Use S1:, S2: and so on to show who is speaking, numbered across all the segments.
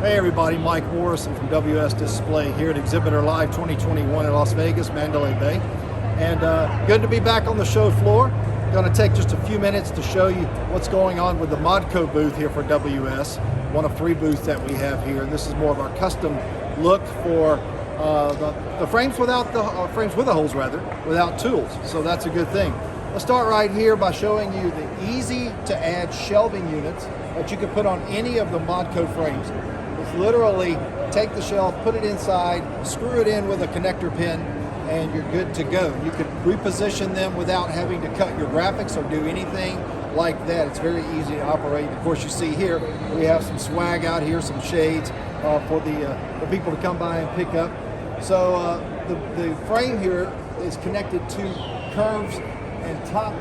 S1: Hey everybody, Mike Morrison from WSDisplay here at Exhibitor Live 2021 in Las Vegas, Mandalay Bay. And good to be back on the show floor. Going to take just a few minutes to show you what's going on with the Modco booth here for WS, one of 3 booths that we have here. And this is more of our custom look for the frames without the frames with the holes without tools. So that's a good thing. Let's start right here by showing you the easy to add shelving units that you can put on any of the Modco frames. It's literally take the shelf, put it inside, screw it in with a connector pin, and you're good to go. You can reposition them without having to cut your graphics or do anything like that. It's very easy to operate. Of course, you see here we have some swag out here, some shades for the people to come by and pick up. So the frame here is connected to curves and top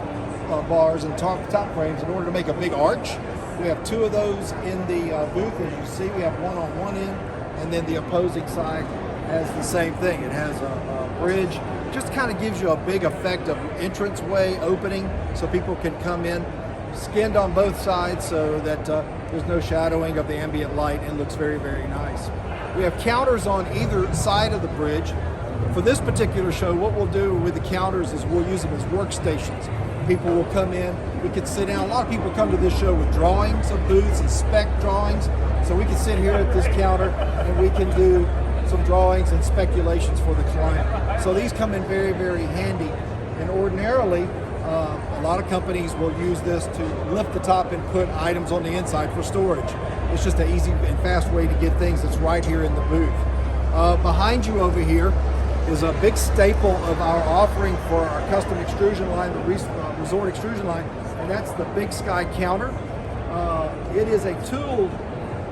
S1: bars and top frames in order to make a big arch. We have 2 of those in the booth. As you see, we have one on one end, and then the opposing side has the same thing. It has a bridge. It just kind of gives you a big effect of entranceway opening so people can come in, skinned on both sides so that there's no shadowing of the ambient light, and looks very, very nice. We have counters on either side of the bridge. For this particular show, what we'll do with the counters is we'll use them as workstations. People will come in, we can sit down. A lot of people come to this show with drawings of booths and spec drawings. So we can sit here at this counter and we can do some drawings and speculations for the client. So these come in very, very handy. And ordinarily, a lot of companies will use this to lift the top and put items on the inside for storage. It's just an easy and fast way to get things that's right here in the booth. Behind you over here is a big staple of our offering for our custom extrusion line, the resort extrusion line, and that's the Big Sky counter. It is a tooled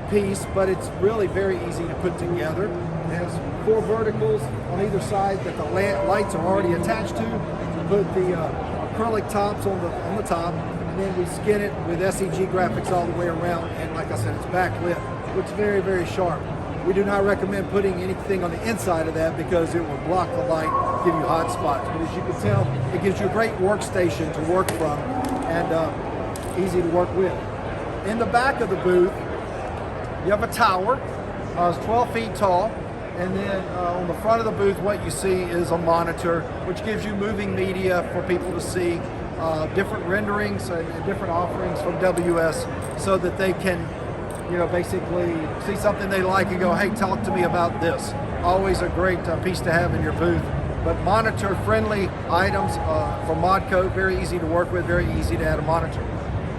S1: piece, but it's really very easy to put together. It has 4 verticals on either side that the lights are already attached to. We put the acrylic tops on the top, and then we skin it with SEG graphics all the way around, and like I said, it's backlit. Looks very, very sharp. We do not recommend putting anything on the inside of that because it will block the light, give you hot spots. But as you can tell, it gives you a great workstation to work from and easy to work with. In the back of the booth, you have a tower. It's 12 feet tall. And then on the front of the booth, what you see is a monitor, which gives you moving media for people to see, different renderings and different offerings from WS so that they can basically see something they like and go, hey, talk to me about this. Always a great piece to have in your booth. But monitor-friendly items from Modco, very easy to work with, very easy to add a monitor.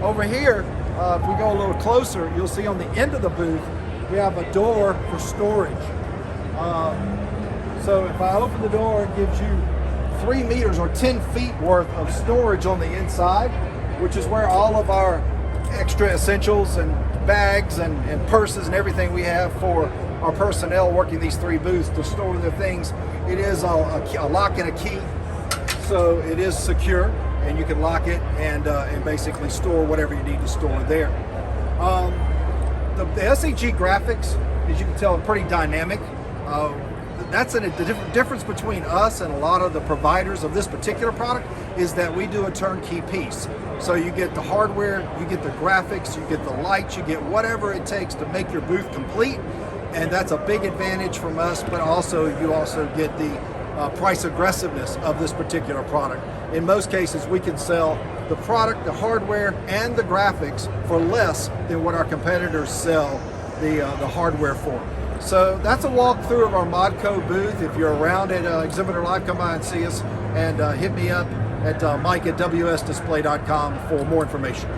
S1: Over here, if we go a little closer, you'll see on the end of the booth, we have a door for storage. So if I open the door, it gives you 3 meters or 10 feet worth of storage on the inside, which is where all of our extra essentials and bags and purses and everything we have for our personnel working these 3 booths to store their things. It is a lock and a key, so it is secure, and you can lock it and basically store whatever you need to store there. The SEG graphics, as you can tell, are pretty dynamic. That's the difference between us and a lot of the providers of this particular product is that we do a turnkey piece. So you get the hardware, you get the graphics, you get the lights, you get whatever it takes to make your booth complete. And that's a big advantage from us, but you also get the price aggressiveness of this particular product. In most cases, we can sell the product, the hardware, and the graphics for less than what our competitors sell the hardware for. So that's a walkthrough of our Modco booth. If you're around at Exhibitor Live, come by and see us, and hit me up at Mike at WSDisplay.com for more information.